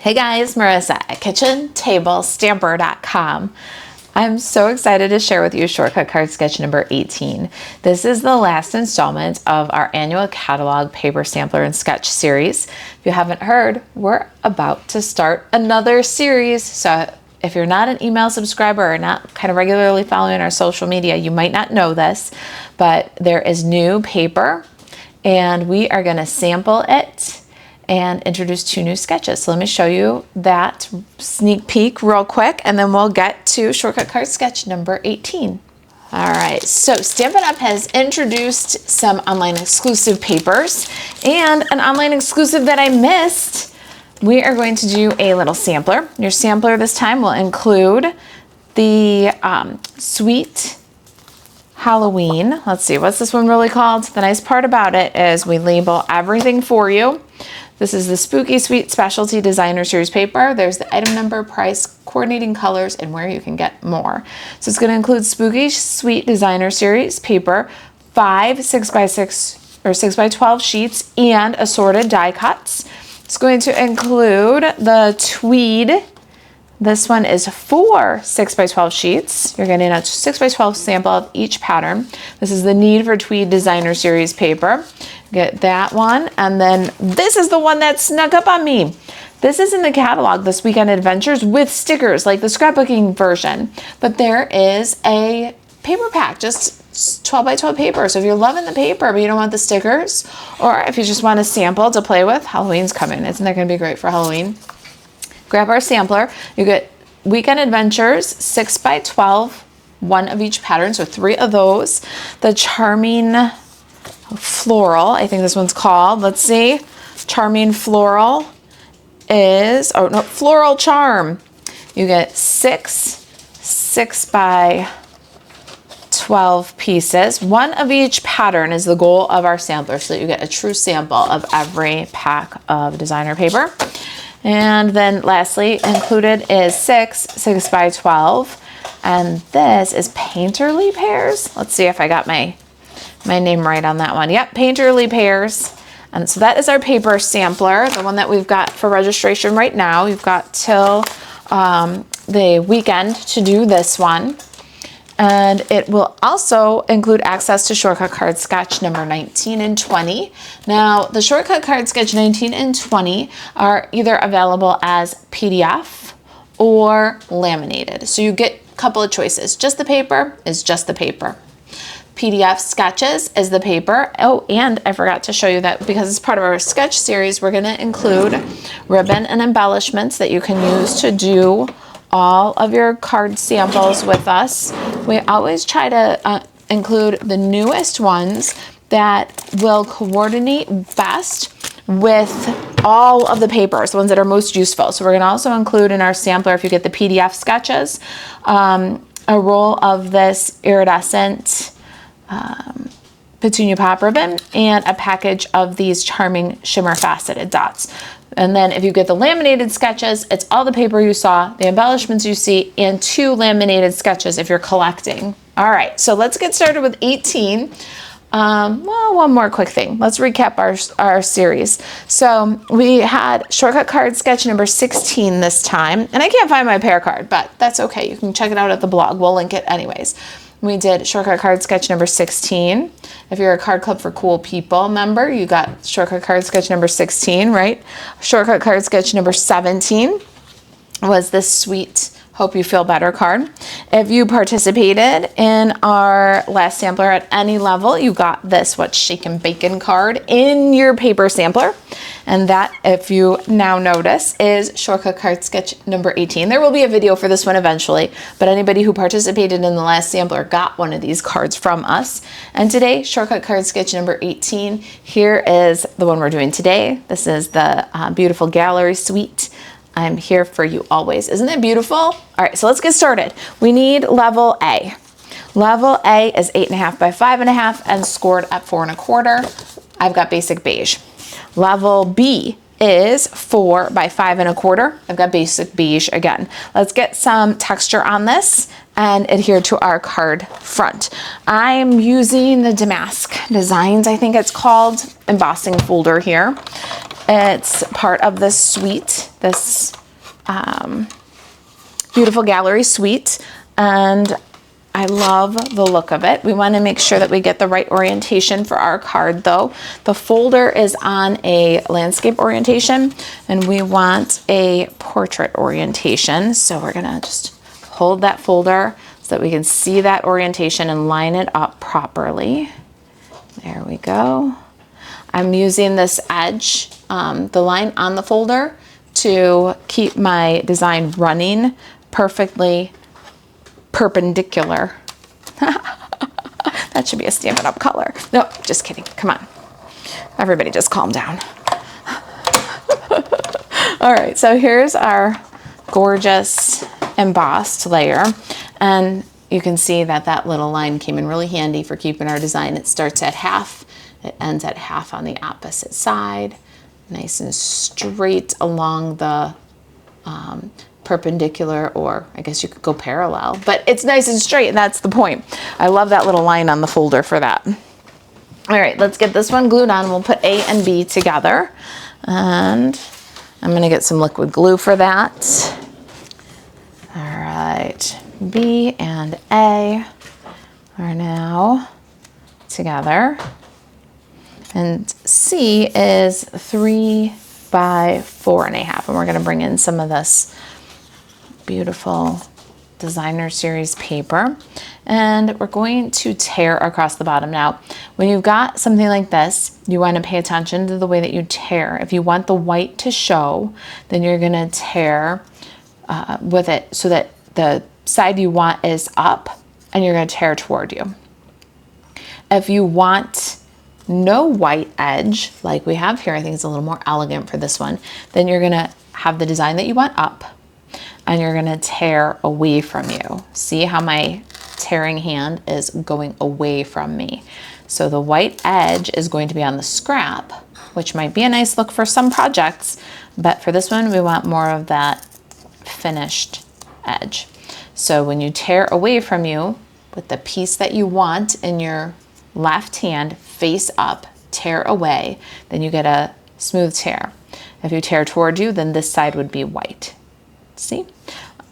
Hey guys, Marisa at KitchenTableStamper.com. I'm so excited to share with you shortcut card sketch number 18. This is the last installment of our annual catalog paper sampler and sketch series. If you haven't heard, we're about to start another series. So if you're not an email subscriber or not kind of regularly following our social media, you might not know this, but there is new paper and we are going to sample it and introduce 2 new sketches. So let me show you that sneak peek real quick, and then we'll get to shortcut card sketch number 18. All right, so Stampin' Up! Has introduced some online exclusive papers and an online exclusive that I missed. We are going to do a little sampler. Your sampler this time will include the Sweet Halloween. Let's see, what's this one really called? The nice part about it is we label everything for you. This is the Spooky Sweet Specialty Designer Series paper. There's the item number, price, coordinating colors, and where you can get more. So it's going to include Spooky Sweet Designer Series paper, 5 6x6 or 6x12 sheets, and assorted die cuts. It's going to include the tweed. This one is 4 6x12 sheets. You're getting a 6x12 sample of each pattern. This is the Need for Tweed Designer Series paper. Get that one. And then this is the one that snuck up on me. This is in the catalog, This Weekend Adventures, with stickers, like the scrapbooking version. But there is a paper pack, just 12 by 12 paper. So if you're loving the paper, but you don't want the stickers, or if you just want a sample to play with, Halloween's coming. Isn't that going to be great for Halloween? Grab our sampler. You get Weekend Adventures, 6 by 12, 1 of each pattern, so 3 of those. The Charming Floral, I think this one's called. Let's see. Charming Floral is, oh no, Floral Charm. You get 6 by 12 pieces. 1 of each pattern is the goal of our sampler, so that you get a true sample of every pack of designer paper. And then lastly, included is 6 by 12. And this is Painterly Pears. Let's see if I got my name right on that one. Yep, Painterly Pears. And so that is our paper sampler, the one that we've got for registration right now. We've got till the weekend to do this one. And it will also include access to shortcut card sketch number 19 and 20. Now, the shortcut card sketch 19 and 20 are either available as PDF or laminated. So you get a couple of choices. Just the paper is just the paper. PDF sketches is the paper. Oh, and I forgot to show you that because it's part of our sketch series, we're going to include ribbon and embellishments that you can use to do all of your card samples with us. We always try to include the newest ones that will coordinate best with all of the papers, the ones that are most useful. So we're going to also include in our sampler, if you get the PDF sketches, a roll of this iridescent petunia pop ribbon and a package of these charming shimmer faceted dots. And then if you get the laminated sketches, it's all the paper you saw, the embellishments you see, and 2 laminated sketches if you're collecting. All right, so let's get started with 18. Well, one more quick thing. Let's recap our series. So we had shortcut card sketch number 16 this time, and I can't find my pair card, but that's okay. You can check it out at the blog. We'll link it anyways. We did shortcut card sketch number 16. If you're a Card Club for Cool People member, you got shortcut card sketch number 16, right? Shortcut card sketch number 17 was this sweet Hope You Feel Better card. If you participated in our last sampler at any level, you got this What's Shakin' Bacon card in your paper sampler. And that, if you now notice, is shortcut card sketch number 18. There will be a video for this one eventually, but anybody who participated in the last sampler got one of these cards from us. And today, shortcut card sketch number 18. Here is the one we're doing today. This is the beautiful gallery suite. I'm here for you always. Isn't it beautiful? All right, so let's get started. We need level A. Level A is 8.5 by 5.5 and scored at 4 1/4. I've got basic beige. Level B is 4 by 5 1/4. I've got basic beige again. Let's get some texture on this and adhere to our card front. I'm using the Damask Designs, I think it's called, embossing folder here. It's part of this suite, this beautiful gallery suite, and I love the look of it. We want to make sure that we get the right orientation for our card though. The folder is on a landscape orientation and we want a portrait orientation. So we're gonna just hold that folder so that we can see that orientation and line it up properly. There we go. I'm using this edge, the line on the folder, to keep my design running perfectly perpendicular. That should be a Stampin' Up color. No, just kidding. Come on. Everybody just calm down. All right, so here's our gorgeous embossed layer. And you can see that that little line came in really handy for keeping our design. It starts at half. It ends at half on the opposite side. Nice and straight along the perpendicular, or I guess you could go parallel, but it's nice and straight, and that's the point. I love that little line on the folder for that. All right, let's get this one glued on. We'll put A and B together, and I'm gonna get some liquid glue for that. All right, B and A are now together, and C is 3 by 4.5, and we're gonna bring in some of this beautiful designer series paper, and we're going to tear across the bottom. Now, when you've got something like this, you want to pay attention to the way that you tear. If you want the white to show, then you're going to tear with it so that the side you want is up, and you're going to tear toward you. If you want no white edge, like we have here, I think it's a little more elegant for this one, then you're going to have the design that you want up, and you're gonna tear away from you. See how my tearing hand is going away from me. So the white edge is going to be on the scrap, which might be a nice look for some projects, but for this one, we want more of that finished edge. So when you tear away from you, with the piece that you want in your left hand face up, tear away, then you get a smooth tear. If you tear toward you, then this side would be white. See?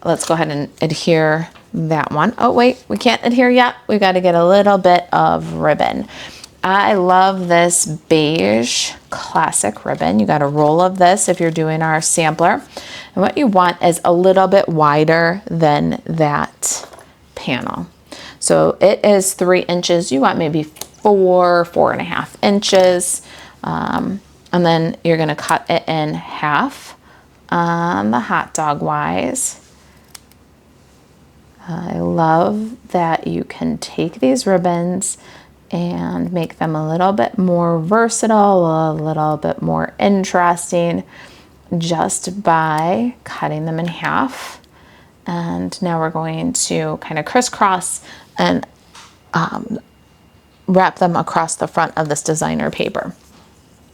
Let's go ahead and adhere that one. Oh wait, we can't adhere yet. We've got to get a little bit of ribbon. I love this beige classic ribbon. You got a roll of this if you're doing our sampler. And what you want is a little bit wider than that panel. So it is 3 inches. You want maybe 4.5 inches. And then you're gonna cut it in half on the hot dog wise. I love that you can take these ribbons and make them a little bit more versatile, a little bit more interesting just by cutting them in half. And now we're going to kind of crisscross and wrap them across the front of this designer paper.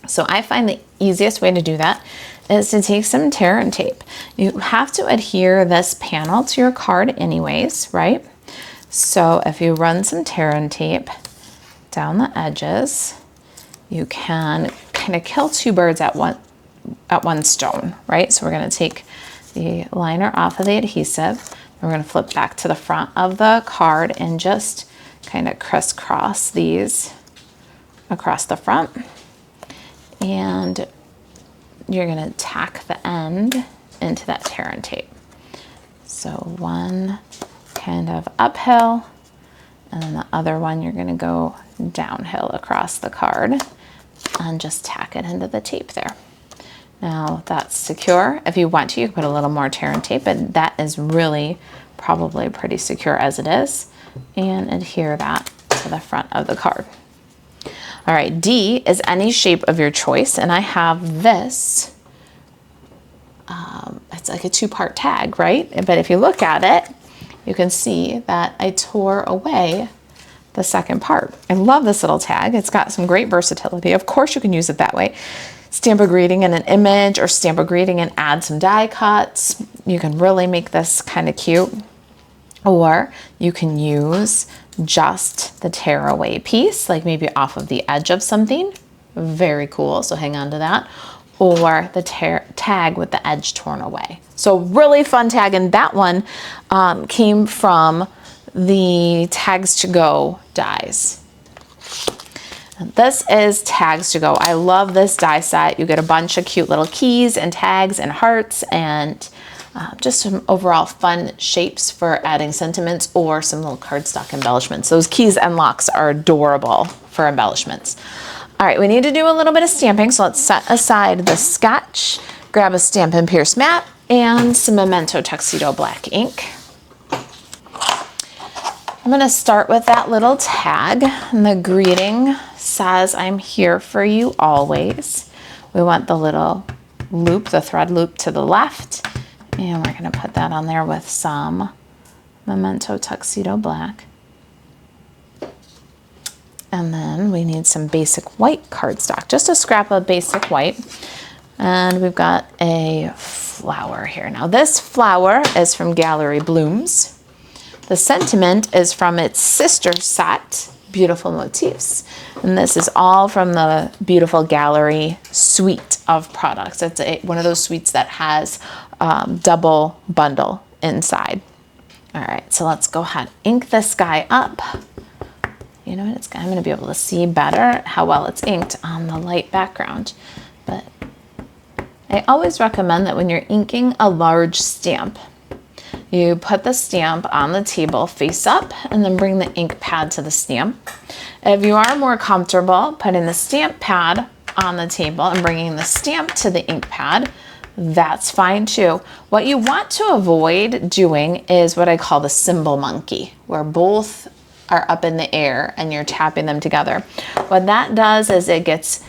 So I find the easiest way to do that is to take some tear and tape. You have to adhere this panel to your card anyways, right? So if you run some tear and tape down the edges, you can kind of kill 2 birds at one stone, right? So we're gonna take the liner off of the adhesive. We're gonna flip back to the front of the card and just kind of crisscross these across the front. And you're gonna tack the end into that tear and tape. So one kind of uphill, and then the other one you're gonna go downhill across the card and just tack it into the tape there. Now that's secure. If you want to, you can put a little more tear and tape, but that is really probably pretty secure as it is, and adhere that to the front of the card. All right, D is any shape of your choice, and I have this, it's like a 2-part tag, right? But if you look at it, you can see that I tore away the second part. I love this little tag. It's got some great versatility. Of course, you can use it that way. Stamp a greeting in an image, or stamp a greeting and add some die cuts. You can really make this kind of cute. Or you can use just the tear away piece, like maybe off of the edge of something. Very cool, so hang on to that. or the tag with the edge torn away. So really fun tag, and that one came from the Tags to Go dies. This is Tags to Go. I love this die set. You get a bunch of cute little keys and tags and hearts and just some overall fun shapes for adding sentiments or some little cardstock embellishments. Those keys and locks are adorable for embellishments. All right, we need to do a little bit of stamping, so let's set aside the sketch, grab a Stampin' Pierce mat, and some Memento Tuxedo black ink. I'm gonna start with that little tag, and the greeting says, "I'm here for you always." We want the little loop, the thread loop to the left, and we're gonna put that on there with some Memento Tuxedo black. And then we need some basic white cardstock, just a scrap of basic white. And we've got a flower here. Now this flower is from Gallery Blooms. The sentiment is from its sister set, Beautiful Motifs. And this is all from the Beautiful Gallery suite of products. It's one of those suites that has double bundle inside. All right, so let's go ahead, ink this guy up. You know what, I'm gonna be able to see better how well it's inked on the light background. But I always recommend that when you're inking a large stamp, you put the stamp on the table face up and then bring the ink pad to the stamp. If you are more comfortable putting the stamp pad on the table and bringing the stamp to the ink pad, that's fine too. What you want to avoid doing is what I call the symbol monkey, where both are up in the air and you're tapping them together. What that does is it gets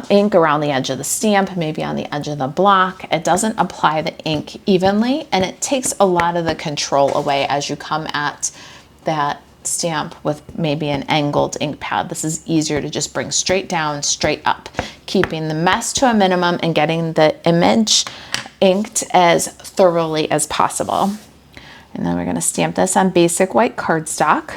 ink around the edge of the stamp, maybe on the edge of the block. It doesn't apply the ink evenly, and it takes a lot of the control away as you come at that stamp with maybe an angled ink pad. This is easier to just bring straight down, straight up, keeping the mess to a minimum and getting the image inked as thoroughly as possible. And then we're going to stamp this on basic white cardstock.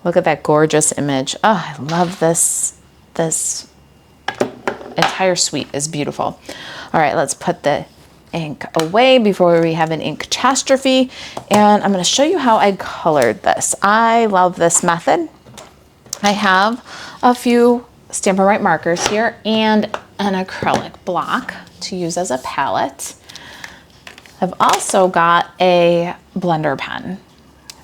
Look at that gorgeous image. Oh, I love this. This entire suite is beautiful. All right, let's put the ink away before we have an ink catastrophe. And I'm going to show you how I colored this. I love this method. I have a few Stampin' Right markers here and an acrylic block to use as a palette. I've also got a blender pen.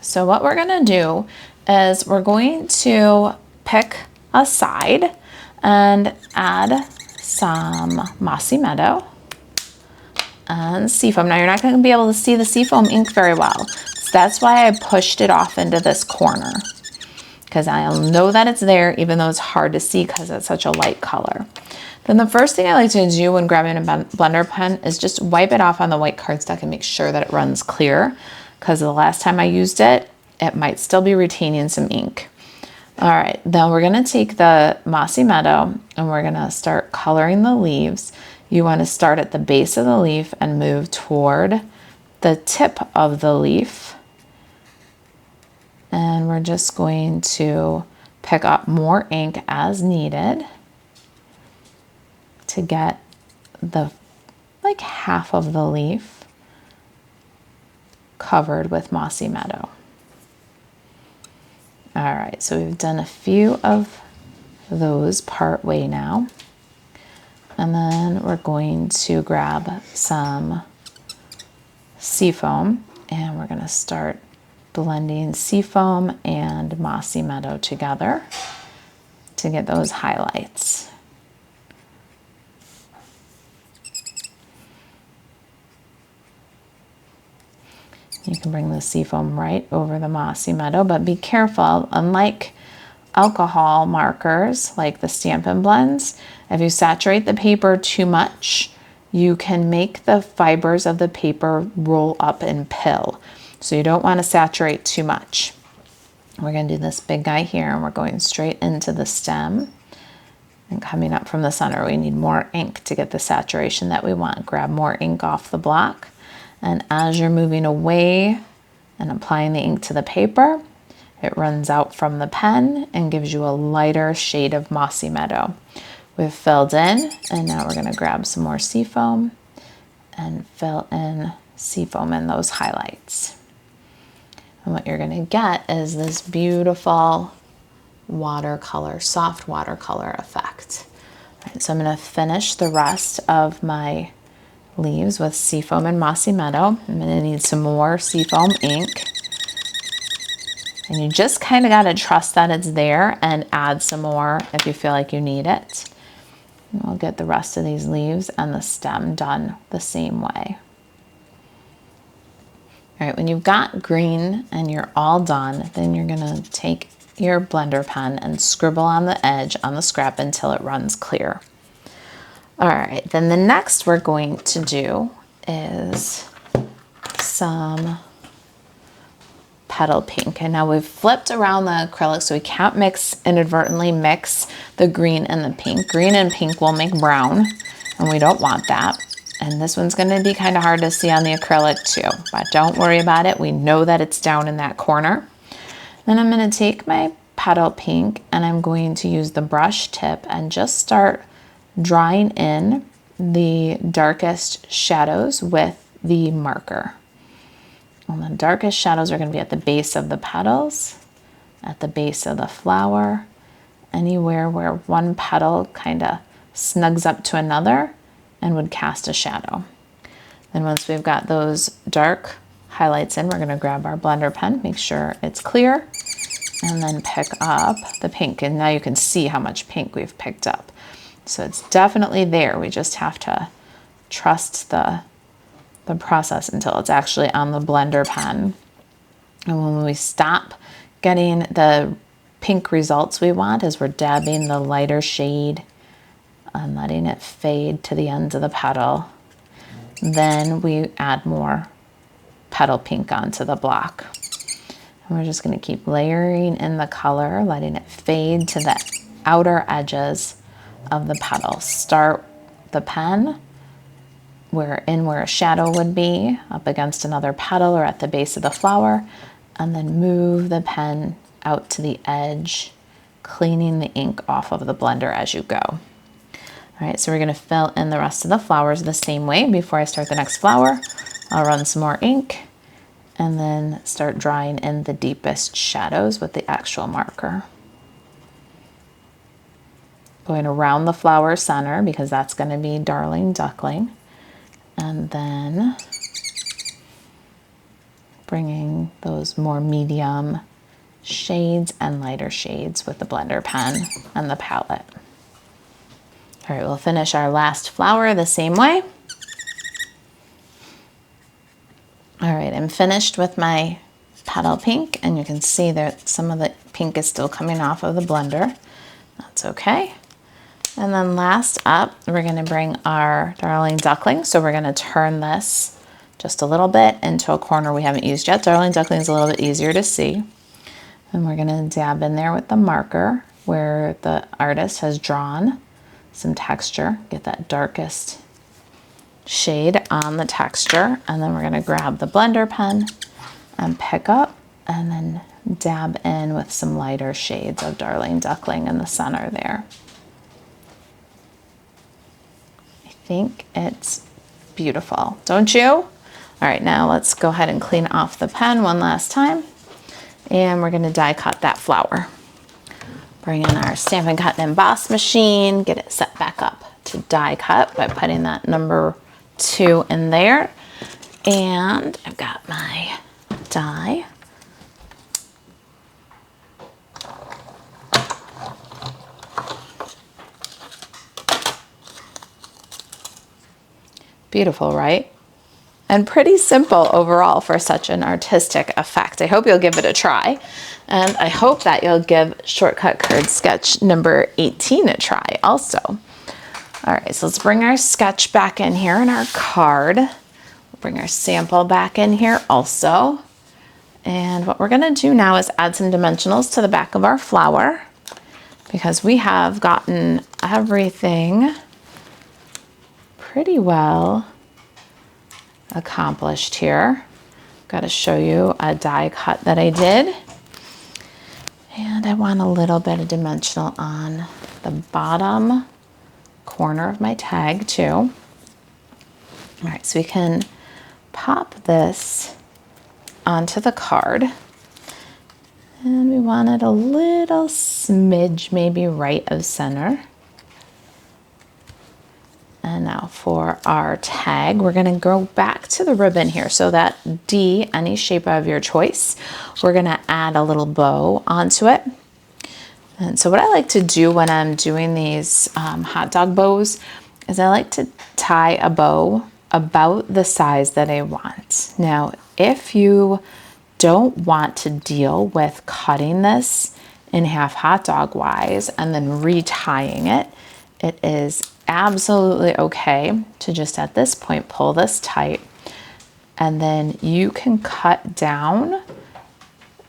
So what we're going to do is we're going to pick a side and add some Mossy Meadow and Seafoam. Now you're not going to be able to see the Seafoam ink very well. So that's why I pushed it off into this corner, because I'll know that it's there even though it's hard to see because it's such a light color. Then the first thing I like to do when grabbing a blender pen is just wipe it off on the white cardstock and make sure that it runs clear, because the last time I used it, it might still be retaining some ink. All right, then we're gonna take the Mossy Meadow and we're gonna start coloring the leaves. You wanna start at the base of the leaf and move toward the tip of the leaf. And we're just going to pick up more ink as needed to get the like half of the leaf covered with Mossy Meadow. All right, so we've done a few of those part way now. And then we're going to grab some Seafoam and we're gonna start blending Seafoam and Mossy Meadow together to get those highlights. You can bring the Seafoam right over the Mossy Meadow, but be careful. Unlike alcohol markers, like the Stampin' blends, if you saturate the paper too much, you can make the fibers of the paper roll up and pill. So you don't want to saturate too much. We're going to do this big guy here, and we're going straight into the stem and coming up from the center. We need more ink to get the saturation that we want. Grab more ink off the block. And as you're moving away and applying the ink to the paper. It runs out from the pen and gives you a lighter shade of Mossy Meadow. We've filled in, and now we're gonna grab some more seafoam and fill in seafoam in those highlights. And what you're gonna get is this beautiful watercolor, soft watercolor effect. All right, so I'm gonna finish the rest of my leaves with seafoam and Mossy Meadow. I'm gonna need some more seafoam ink. And you just kind of gotta trust that it's there and add some more if you feel like you need it. And we'll get the rest of these leaves and the stem done the same way. All right, when you've got green and you're all done, then you're gonna take your blender pen and scribble on the edge on the scrap until it runs clear. All right, then the next we're going to do is some petal pink. And now we've flipped around the acrylic so we can't inadvertently mix the green and the pink. Green and pink will make brown, and we don't want that. And this one's gonna be kind of hard to see on the acrylic too, but don't worry about it. We know that it's down in that corner. Then I'm gonna take my petal pink and I'm going to use the brush tip and just start drawing in the darkest shadows with the marker. And the darkest shadows are gonna be at the base of the petals, at the base of the flower, anywhere where one petal kind of snugs up to another and would cast a shadow. Then once we've got those dark highlights in, we're gonna grab our blender pen, make sure it's clear, and then pick up the pink. And now you can see how much pink we've picked up. So it's definitely there. We just have to trust the process until it's actually on the blender pen. And when we stop getting the pink results we want, is we're dabbing the lighter shade and letting it fade to the ends of the petal. Then we add more petal pink onto the block. And we're just gonna keep layering in the color, letting it fade to the outer edges of the petal. Start the pen where a shadow would be, up against another petal or at the base of the flower, and then move the pen out to the edge, cleaning the ink off of the blender as you go. All right, so we're gonna fill in the rest of the flowers the same way. Before I start the next flower, I'll run some more ink and then start drawing in the deepest shadows with the actual marker. Going around the flower center because that's gonna be Darling Duckling. And then bringing those more medium shades and lighter shades with the blender pen and the palette. All right, we'll finish our last flower the same way. All right, I'm finished with my petal pink, and you can see that some of the pink is still coming off of the blender. That's okay. And then last up, we're gonna bring our Darling Duckling. So we're gonna turn this just a little bit into a corner we haven't used yet. Darling Duckling is a little bit easier to see. And we're gonna dab in there with the marker where the artist has drawn some texture, get that darkest shade on the texture. And then we're gonna grab the blender pen and pick up and then dab in with some lighter shades of Darling Duckling in the center there. I think it's beautiful, don't you? All right, now let's go ahead and clean off the pen one last time. And we're gonna die cut that flower. Bring in our Stampin' Cut and Emboss machine, get it set back up to die cut by putting that number 2 in there. And I've got my die. Beautiful, right? And pretty simple overall for such an artistic effect. I hope you'll give it a try. And I hope that you'll give Shortcut Card Sketch number 18 a try also. All right, so let's bring our sketch back in here and our card. We'll bring our sample back in here also. And what we're gonna do now is add some dimensionals to the back of our flower because we have gotten everything pretty well accomplished here. got to show you a die cut that I did. And I want a little bit of dimensional on the bottom corner of my tag too. All right, so we can pop this onto the card. And we want it a little smidge, maybe right of center. And now for our tag, we're gonna go back to the ribbon here. So that D, any shape of your choice, we're gonna add a little bow onto it. And so what I like to do when I'm doing these hot dog bows is I like to tie a bow about the size that I want. Now, if you don't want to deal with cutting this in half hot dog wise and then retying it, it is absolutely okay to just at this point pull this tight, and then you can cut down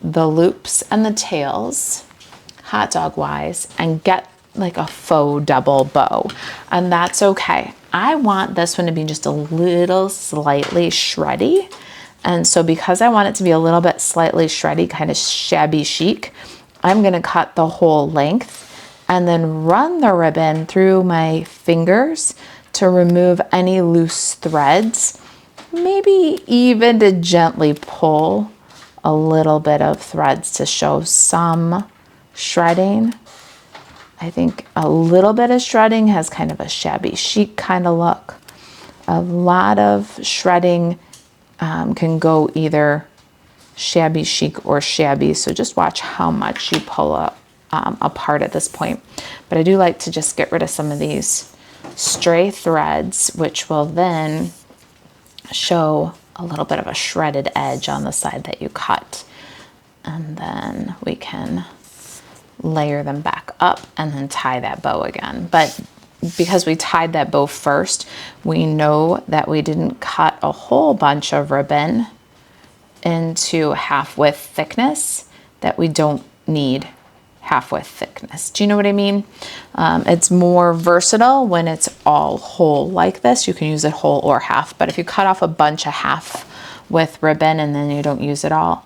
the loops and the tails hot dog wise and get like a faux double bow, and that's okay. I want this one to be just a little slightly shreddy, and so because I want it to be a little bit slightly shreddy, kind of shabby chic, I'm gonna cut the whole length and then run the ribbon through my fingers to remove any loose threads, maybe even to gently pull a little bit of threads to show some shredding. I think a little bit of shredding has kind of a shabby chic kind of look. A lot of shredding can go either shabby chic or shabby, so just watch how much you pull up apart at this point. But I do like to just get rid of some of these stray threads, which will then show a little bit of a shredded edge on the side that you cut. And then we can layer them back up and then tie that bow again. But because we tied that bow first, we know that we didn't cut a whole bunch of ribbon into half width thickness that we don't need half width thickness. Do you know what I mean? It's more versatile when it's all whole like this. You can use it whole or half, but if you cut off a bunch of half width ribbon and then you don't use it all,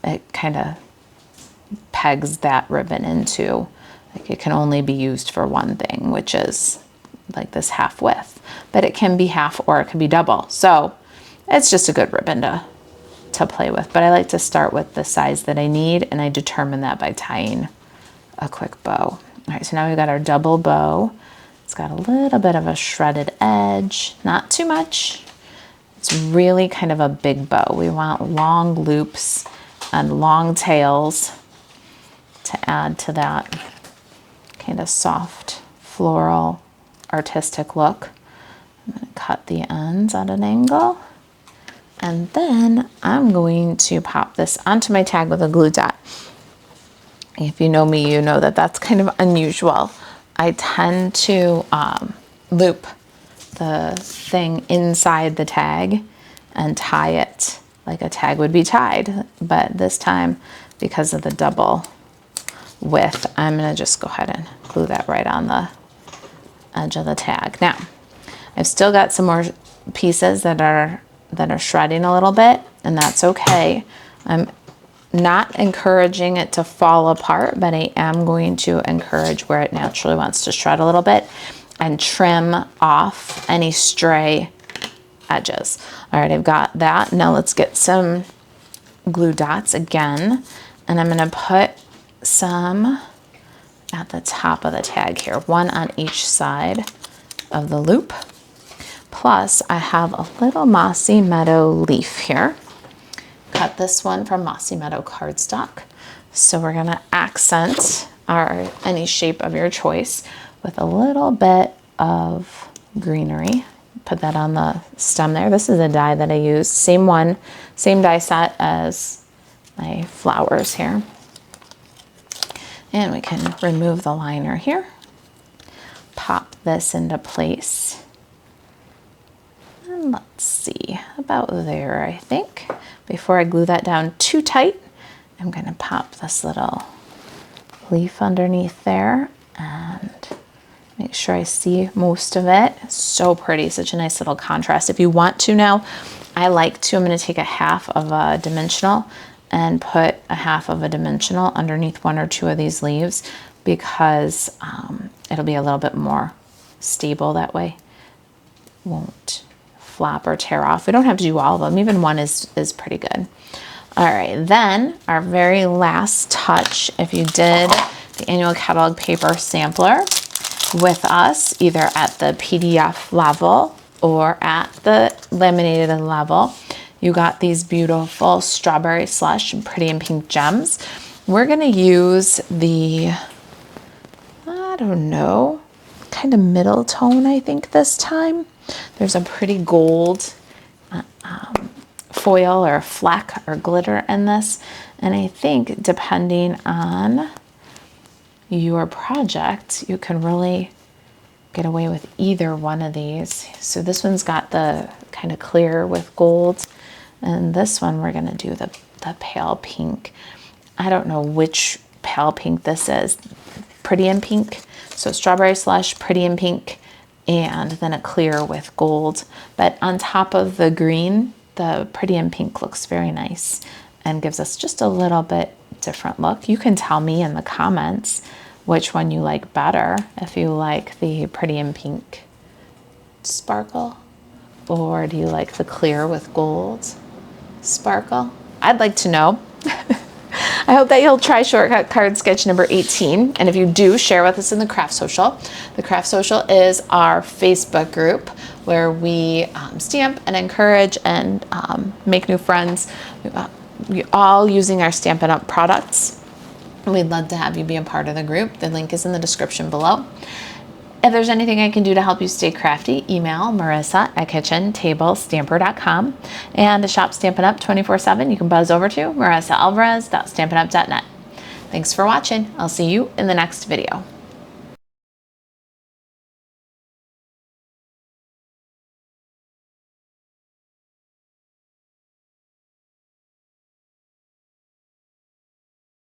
it kind of pegs that ribbon into, like, it can only be used for one thing, which is like this half width, but it can be half or it can be double. So it's just a good ribbon to play with, but I like to start with the size that I need, and I determine that by tying a quick bow. All right, so now we've got our double bow. It's got a little bit of a shredded edge, not too much. It's really kind of a big bow. We want long loops and long tails to add to that kind of soft, floral, artistic look. I'm gonna cut the ends at an angle. And then I'm going to pop this onto my tag with a glue dot. If you know me, you know that that's kind of unusual. I tend to loop the thing inside the tag and tie it like a tag would be tied. But this time, because of the double width, I'm gonna just go ahead and glue that right on the edge of the tag. Now, I've still got some more pieces that are shredding a little bit, and that's okay. I'm not encouraging it to fall apart, but I am going to encourage where it naturally wants to shred a little bit and trim off any stray edges. All right, I've got that. Now let's get some glue dots again, and I'm gonna put some at the top of the tag here, one on each side of the loop. Plus, I have a little Mossy Meadow leaf here. Cut this one from Mossy Meadow cardstock. So we're gonna accent any shape of your choice with a little bit of greenery. Put that on the stem there. This is a die that I used. Same one, same die set as my flowers here. And we can remove the liner here. Pop this into place. And let's see, about there, I think. Before I glue that down too tight, I'm gonna pop this little leaf underneath there and make sure I see most of it. So pretty, such a nice little contrast. If you want to now, I like to, I'm going to take a half of a dimensional and put a half of a dimensional underneath one or two of these leaves because it'll be a little bit more stable that way. Won't flop or tear off. We don't have to do all of them. Even one is pretty good. All right, then our very last touch, if you did the annual catalog paper sampler with us, either at the PDF level or at the laminated level, you got these beautiful strawberry slush and pretty and pink gems. We're gonna use the, I don't know, kind of middle tone, I think this time. There's a pretty gold foil or fleck or glitter in this. And I think depending on your project, you can really get away with either one of these. So this one's got the kind of clear with gold. And this one, we're gonna do the pale pink. I don't know which pale pink this is. Pretty and pink. So strawberry slush, pretty and pink, and then a clear with gold. But on top of the green, the pretty and pink looks very nice and gives us just a little bit different look. You can tell me in the comments which one you like better, if you like the pretty and pink sparkle, or do you like the clear with gold sparkle? I'd like to know. I hope that you'll try shortcut card sketch number 18. And if you do, share with us in the Craft Social. The Craft Social is our Facebook group where we stamp and encourage and make new friends. We're all using our Stampin' Up! Products. We'd love to have you be a part of the group. The link is in the description below. If there's anything I can do to help you stay crafty, email Marisa at kitchentablestamper.com. And to shop Stampin' Up! 24/7, you can buzz over to marisaalvarez.stampinup.net. Thanks for watching. I'll see you in the next video.